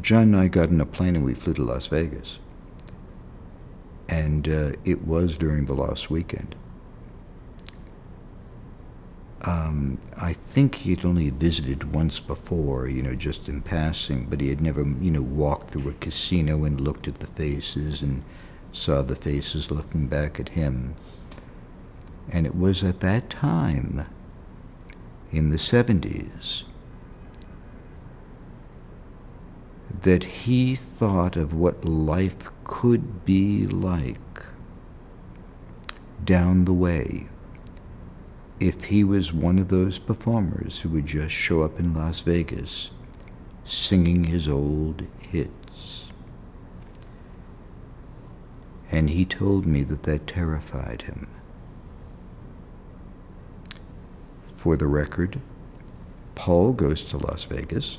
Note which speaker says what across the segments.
Speaker 1: John and I got on a plane and we flew to Las Vegas. And it was during the last weekend. I think he'd only visited once before, just in passing, but he had never, walked through a casino and looked at the faces and saw the faces looking back at him. And it was at that time, in the 70s, that he thought of what life could be like down the way if he was one of those performers who would just show up in Las Vegas singing his old hits. And he told me that that terrified him. For the record, Paul goes to Las Vegas.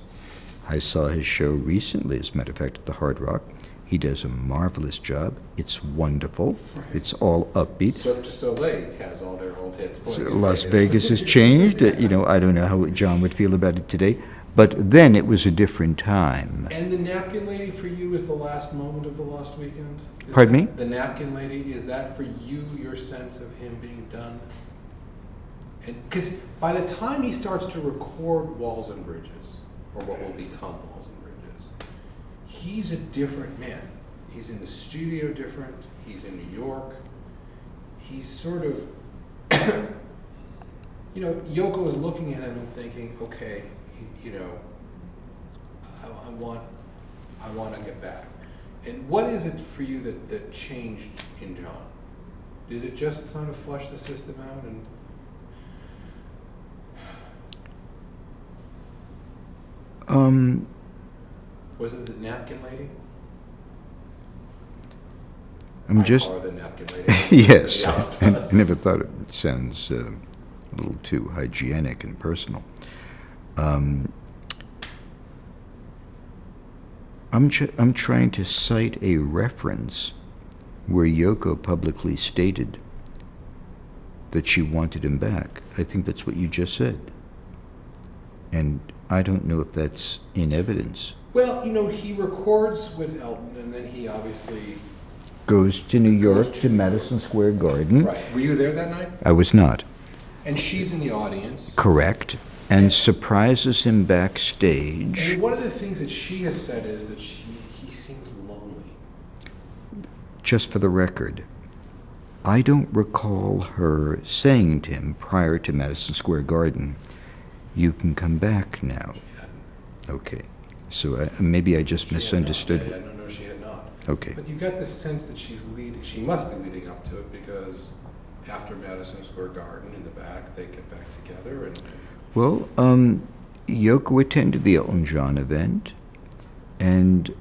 Speaker 1: I saw his show recently, as a matter of fact, at the Hard Rock. He does a marvelous job. It's wonderful. Right. It's all upbeat.
Speaker 2: Cirque du Soleil has all their old hits.
Speaker 1: So Las Vegas has changed. I don't know how John would feel about it today. But then it was a different time.
Speaker 2: And the napkin lady for you is the last moment of the lost weekend?
Speaker 1: Pardon me?
Speaker 2: The napkin lady, is that for you, your sense of him being done? Because by the time he starts to record Walls and Bridges, or what will become Walls and Bridges, he's a different man. He's in the studio different. He's in New York. He's sort of, Yoko is looking at him and thinking, okay, I want to get back. And what is it for you that changed in John? Did it just kind of flush the system out and? Was it the napkin lady?
Speaker 1: I'm just.
Speaker 2: Or the napkin lady.
Speaker 1: Yes, I never thought it sounds a little too hygienic and personal. I'm trying to cite a reference where Yoko publicly stated that she wanted him back. I think that's what you just said. And I don't know if that's in evidence.
Speaker 2: Well, he records with Elton, and then he obviously
Speaker 1: goes to New York to Madison Square Garden.
Speaker 2: Right. Were you there that night?
Speaker 1: I was not.
Speaker 2: And she's in the audience.
Speaker 1: Correct. And surprises him backstage.
Speaker 2: And one of the things that she has said is that he seems lonely.
Speaker 1: Just for the record, I don't recall her saying to him prior to Madison Square Garden, "You can come back now." Okay. So maybe I just misunderstood.
Speaker 2: No, she had not.
Speaker 1: Okay.
Speaker 2: But you got the sense that she must be leading up to it, because after Madison Square Garden in the back, they get back together.
Speaker 1: Well, Yoko attended the Elton John event, and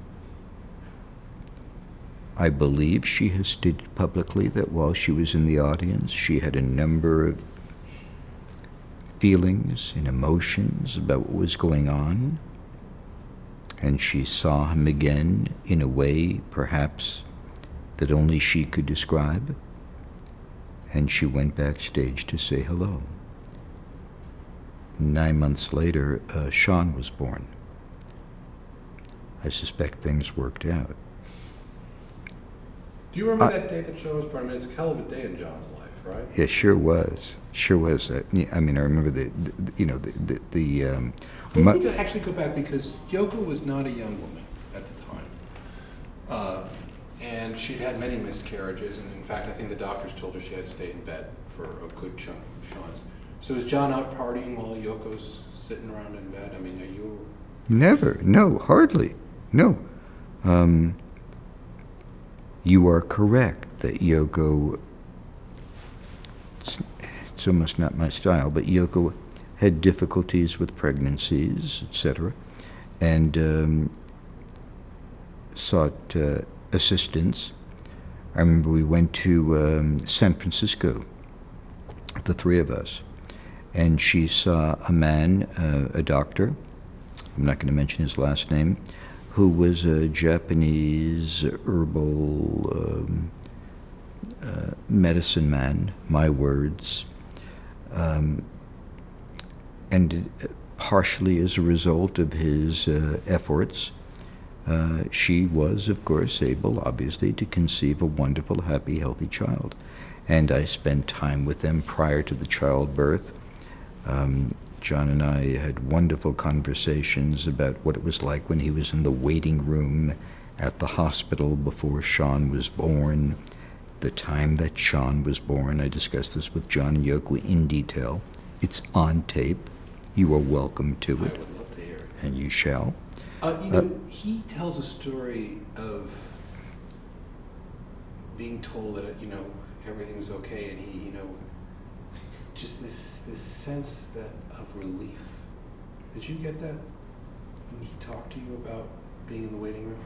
Speaker 1: I believe she has stated publicly that while she was in the audience, she had a number of feelings and emotions about what was going on, and she saw him again in a way, perhaps, that only she could describe, and she went backstage to say hello. 9 months later, Sean was born. I suspect things worked out.
Speaker 2: Do you remember that day that Sean was born? I mean, it's a hell of a day in John's life, right?
Speaker 1: Yeah, sure was. Sure was. I remember the
Speaker 2: Well, we could actually go back, because Yoko was not a young woman at the time. And she'd had many miscarriages, and in fact, I think the doctors told her she had to stay in bed for a good chunk of Sean's. So is John out partying while Yoko's sitting around in bed? I mean, are you?
Speaker 1: Never. No, hardly. No. You are correct that Yoko, it's almost not my style, but Yoko had difficulties with pregnancies, etc., and sought assistance. I remember we went to San Francisco, the three of us, and she saw a man, a doctor, I'm not going to mention his last name, who was a Japanese herbal medicine man, my words, and partially as a result of his efforts, she was, of course, able, obviously, to conceive a wonderful, happy, healthy child. And I spent time with them prior to the childbirth. John and I had wonderful conversations about what it was like when he was in the waiting room at the hospital before Sean was born, the time that Sean was born. I discussed this with John and Yoko in detail. It's on tape. You are welcome to it.
Speaker 2: I would love to hear it.
Speaker 1: And you shall.
Speaker 2: He tells a story of being told that, everything was okay, and he, just this sense of relief. Did you get that when he talked to you about being in the waiting room?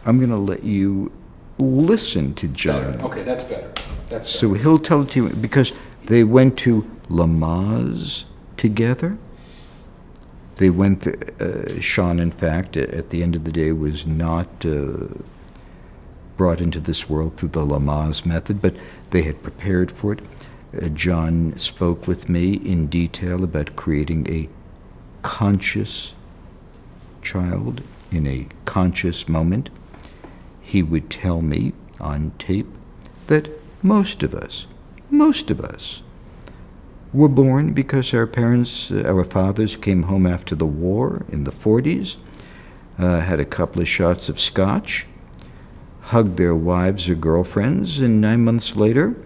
Speaker 1: I'm going to let you listen to John.
Speaker 2: Better. Okay, that's better.
Speaker 1: So he'll tell it to you, because they went to Lamaze together. They went, Sean, in fact, at the end of the day, was not brought into this world through the Lamaze method, but they had prepared for it. John spoke with me in detail about creating a conscious child in a conscious moment. He would tell me on tape that most of us were born because our parents, our fathers came home after the war in the 40s, had a couple of shots of scotch, hugged their wives or girlfriends, and 9 months later,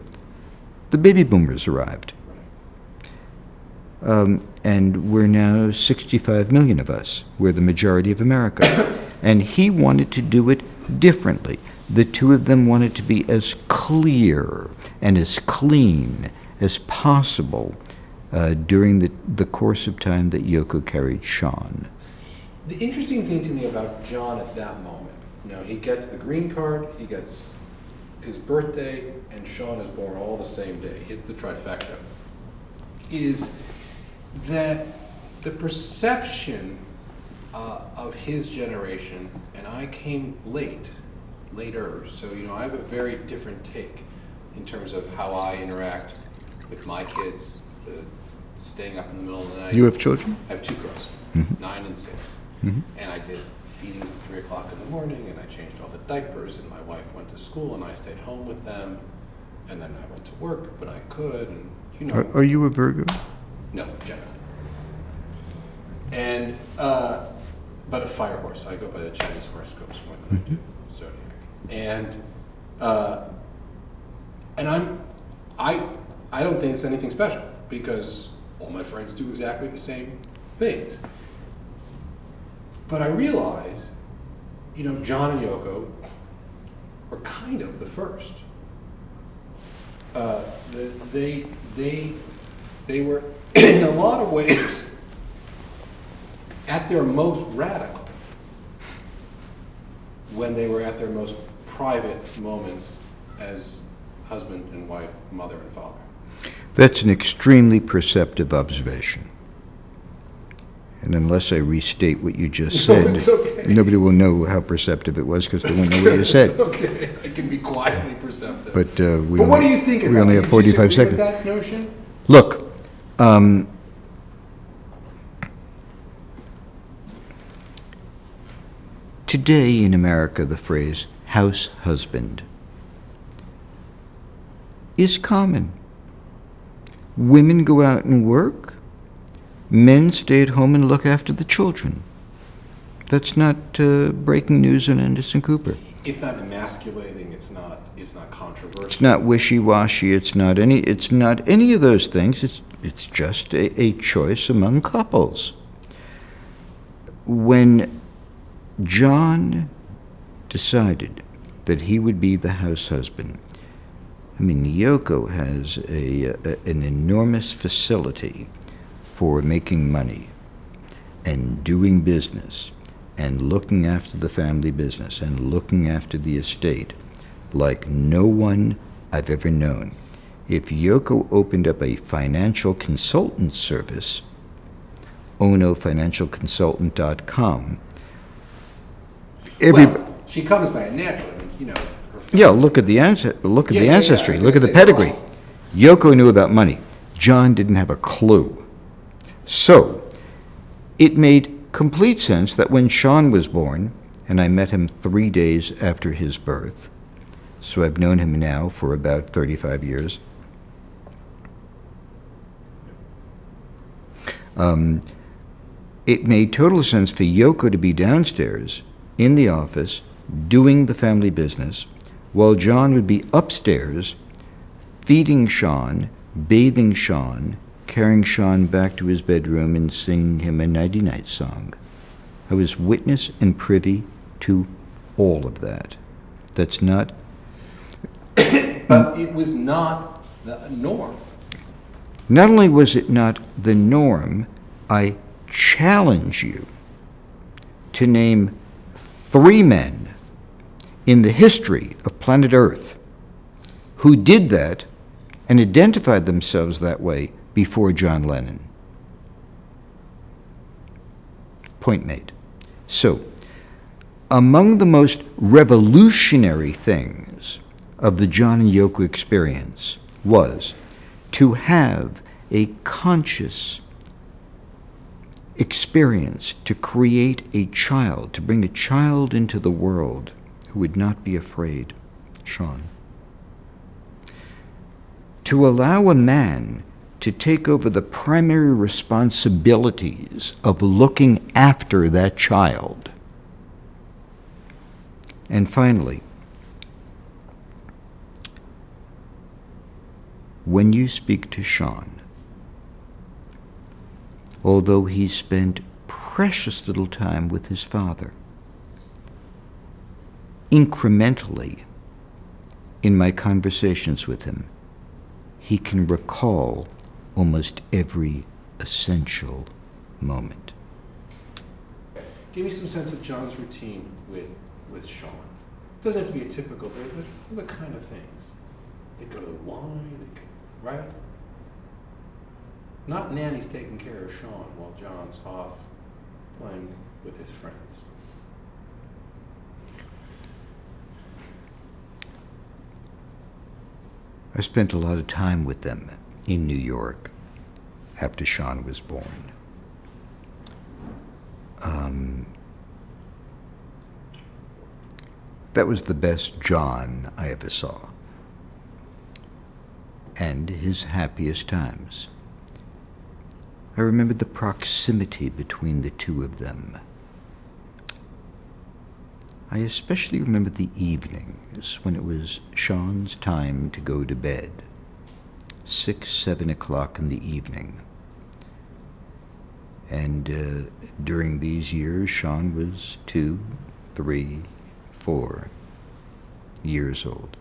Speaker 1: the baby boomers arrived. And we're now 65 million of us. We're the majority of America. And he wanted to do it differently. The two of them wanted to be as clear and as clean as possible during the course of time that Yoko carried Sean.
Speaker 2: The interesting thing to me about John at that moment, he gets the green card, he gets his birthday, and Sean is born all the same day, hits the trifecta, is that the perception of his generation, and I came later, so I have a very different take in terms of how I interact with my kids, staying up in the middle of the night.
Speaker 1: You have children?
Speaker 2: I have two girls, 9 and 6. And I did feedings at 3 o'clock in the morning, and I changed all the diapers, and my wife went to school, and I stayed home with them, and then I went to work, but I could, and
Speaker 1: Are you a Virgo?
Speaker 2: No, Gemini. And, but a fire horse. I go by the Chinese horoscopes more than I do zodiac. And I don't think it's anything special, because all my friends do exactly the same things. But I realize, John and Yoko were kind of the first. They were, in a lot of ways, at their most radical when they were at their most private moments as husband and wife, mother and father.
Speaker 1: That's an extremely perceptive observation. And unless I restate what you just said,
Speaker 2: it's okay.
Speaker 1: Nobody will know how perceptive it was, because they won't know what you said.
Speaker 2: It's okay. I can be quietly perceptive.
Speaker 1: But
Speaker 2: what do you think about it?
Speaker 1: We only have 45 seconds.
Speaker 2: With that notion?
Speaker 1: Look, today in America, the phrase house husband is common. Women go out and work. Men stay at home and look after the children. That's not breaking news on Anderson Cooper.
Speaker 2: It's not emasculating. It's not controversial.
Speaker 1: It's not wishy-washy. It's not any of those things. It's just a choice among couples. When John decided that he would be the house husband, Yoko has an enormous facility for making money and doing business and looking after the family business and looking after the estate like no one I've ever known. If Yoko opened up a financial consultant service, onofinancialconsultant.com,
Speaker 2: she comes by it naturally,
Speaker 1: Yeah, look at the ancestry. Look at the pedigree.
Speaker 2: Oh.
Speaker 1: Yoko knew about money. John didn't have a clue. So, it made complete sense that when Sean was born, and I met him 3 days after his birth. So I've known him now for about 35 years. It made total sense for Yoko to be downstairs in the office doing the family business, while John would be upstairs feeding Sean, bathing Sean, carrying Sean back to his bedroom and singing him a nighty-night song. I was witness and privy to all of that. That's not...
Speaker 2: But it was not the norm.
Speaker 1: Not only was it not the norm, I challenge you to name 3 men in the history of planet Earth who did that and identified themselves that way before John Lennon. Point made. So, among the most revolutionary things of the John and Yoko experience was to have a conscious experience to create a child, to bring a child into the world who would not be afraid, Sean. To allow a man to take over the primary responsibilities of looking after that child. And finally, when you speak to Sean, although he spent precious little time with his father, incrementally, in my conversations with him, he can recall almost every essential moment.
Speaker 2: Give me some sense of John's routine with Sean. It doesn't have to be a typical day, but the kind of things. They go to the wine, right? Not Nanny's taking care of Sean while John's off playing with his friends.
Speaker 1: I spent a lot of time with them in New York after Sean was born. That was the best John I ever saw, and his happiest times. I remember the proximity between the two of them. I especially remember the evenings when it was Sean's time to go to bed, 6, 7 o'clock in the evening. And during these years, Sean was 2, 3, 4 years old.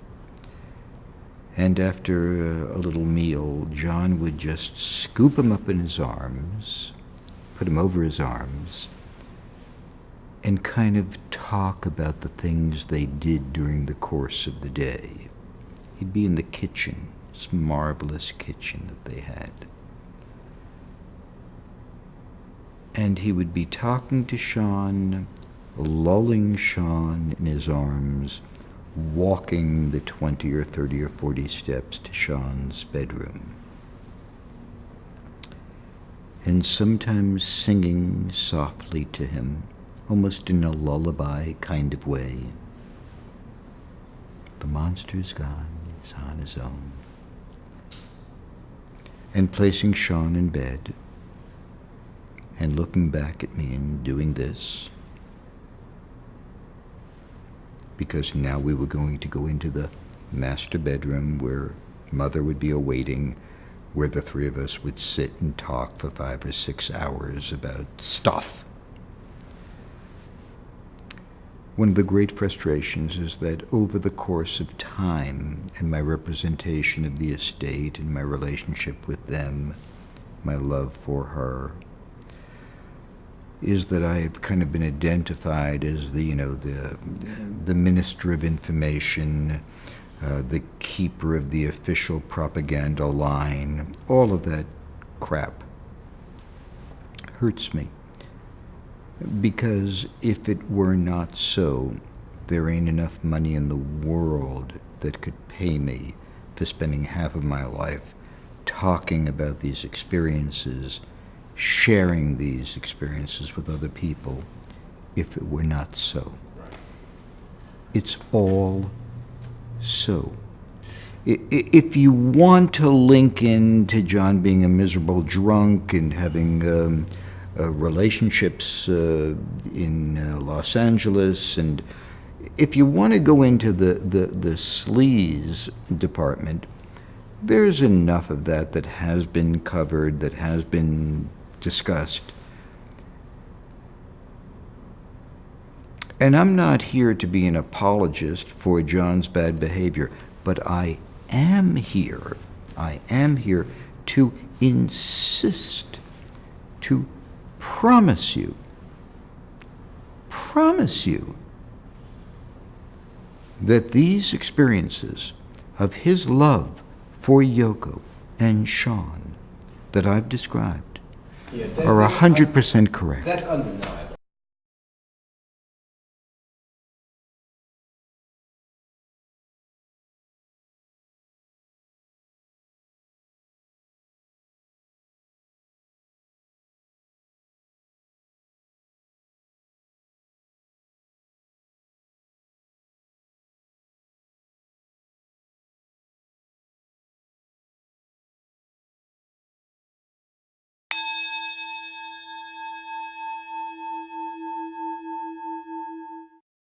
Speaker 1: And after a little meal, John would just scoop him up in his arms, put him over his arms, and kind of talk about the things they did during the course of the day. He'd be in the kitchen, this marvelous kitchen that they had. And he would be talking to Sean, lulling Sean in his arms, walking the 20 or 30 or 40 steps to Sean's bedroom. And sometimes singing softly to him, almost in a lullaby kind of way. The monster's gone, he's on his own. And placing Sean in bed, and looking back at me and doing this, because now we were going to go into the master bedroom where Mother would be awaiting, where the 3 of us would sit and talk for 5 or 6 hours about stuff. One of the great frustrations is that over the course of time and my representation of the estate and my relationship with them, my love for her, is that I've kind of been identified as the minister of information, the keeper of the official propaganda line. All of that crap hurts me. Because if it were not so, there ain't enough money in the world that could pay me for spending half of my life talking about these experiences, sharing these experiences with other people, if it were not so.
Speaker 2: Right.
Speaker 1: It's all so. If you want to link in to John being a miserable drunk and having relationships in Los Angeles, and if you want to go into the sleaze department, there's enough of that has been covered, that has been discussed. And I'm not here to be an apologist for John's bad behavior, but I am here to insist, to promise you that these experiences of his love for Yoko and Sean that I've described
Speaker 2: Yeah,
Speaker 1: are 100% correct.
Speaker 2: That's undeniable.